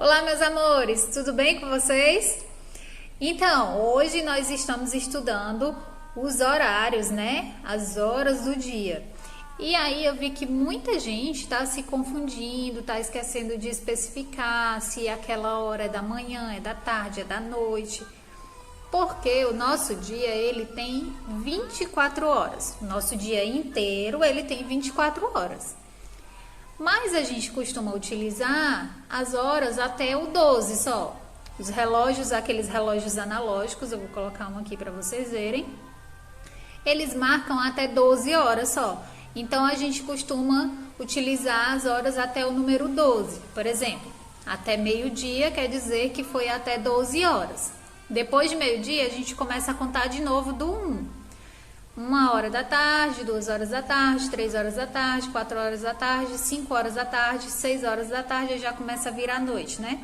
Olá, meus amores, tudo bem com vocês? Então, hoje nós estamos estudando os horários, né? As horas do dia. E aí eu vi que muita gente está se confundindo, está esquecendo de especificar se aquela hora é da manhã, é da tarde, é da noite. Porque o nosso dia, ele tem 24 horas. O nosso dia inteiro, ele tem 24 horas. Mas a gente costuma utilizar as horas até o 12 só. Os relógios, aqueles relógios analógicos, eu vou colocar um aqui para vocês verem. Eles marcam até 12 horas só. Então a gente costuma utilizar as horas até o número 12. Por exemplo, até meio-dia quer dizer que foi até 12 horas. Depois de meio-dia a gente começa a contar de novo do 1. 1 hora da tarde, 2 horas da tarde, 3 horas da tarde, 4 horas da tarde, 5 horas da tarde, 6 horas da tarde, já começa a virar noite, né?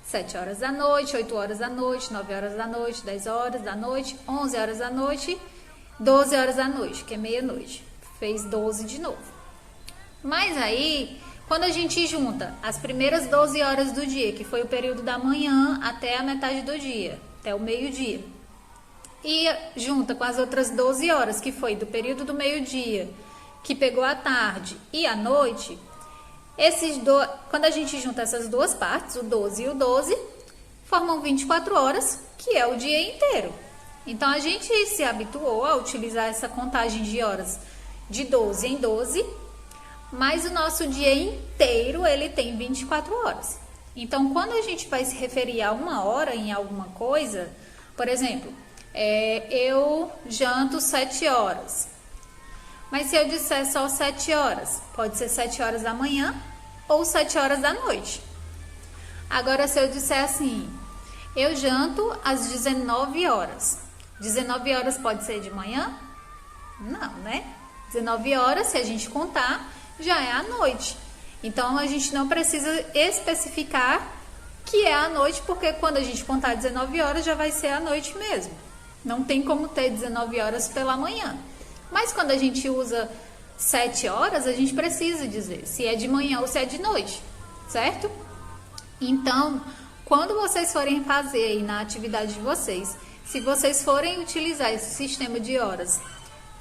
7 horas da noite, 8 horas da noite, 9 horas da noite, 10 horas da noite, 11 horas da noite, 12 horas da noite, que é meia-noite. Fez 12 de novo. Mas aí, quando a gente junta as primeiras 12 horas do dia, que foi o período da manhã até a metade do dia, até o meio-dia, e junta com as outras 12 horas, que foi do período do meio-dia, que pegou a tarde e a noite, quando a gente junta essas duas partes, o 12 e o 12, formam 24 horas, que é o dia inteiro. Então, a gente se habituou a utilizar essa contagem de horas de 12 em 12, mas o nosso dia inteiro, ele tem 24 horas. Então, quando a gente vai se referir a uma hora em alguma coisa, por exemplo, eu janto 7 horas. Mas se eu disser só 7 horas, pode ser 7 horas da manhã ou 7 horas da noite. Agora, se eu disser assim, eu janto às 19 horas. 19 horas pode ser de manhã? Não, né? 19 horas, se a gente contar, já é à noite. Então, a gente não precisa especificar que é à noite, porque quando a gente contar 19 horas, já vai ser à noite mesmo. Não tem como ter 19 horas pela manhã. Mas quando a gente usa 7 horas, a gente precisa dizer se é de manhã ou se é de noite, certo? Então, quando vocês forem fazer aí na atividade de vocês, se vocês forem utilizar esse sistema de horas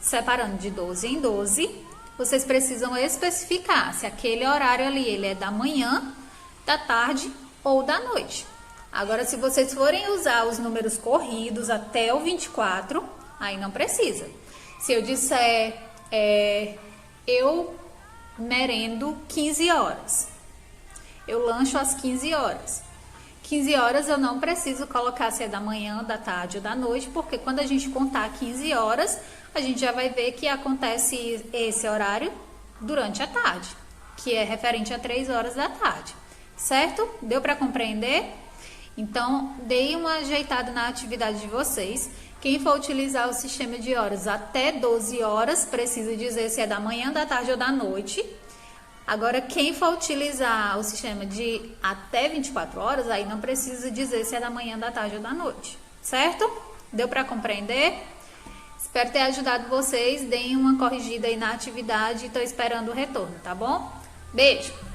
separando de 12 em 12, vocês precisam especificar se aquele horário ali ele é da manhã, da tarde ou da noite. Agora, se vocês forem usar os números corridos até o 24, aí não precisa. Se eu disser, eu merendo 15 horas, eu lancho às 15 horas. 15 horas eu não preciso colocar se é da manhã, da tarde ou da noite, porque quando a gente contar 15 horas, a gente já vai ver que acontece esse horário durante a tarde, que é referente a 3 horas da tarde, certo? Deu para compreender? Então, deem uma ajeitada na atividade de vocês. Quem for utilizar o sistema de horas até 12 horas, precisa dizer se é da manhã, da tarde ou da noite. Agora, quem for utilizar o sistema de até 24 horas, aí não precisa dizer se é da manhã, da tarde ou da noite, certo? Deu para compreender? Espero ter ajudado vocês. Deem uma corrigida aí na atividade e estou esperando o retorno, tá bom? Beijo!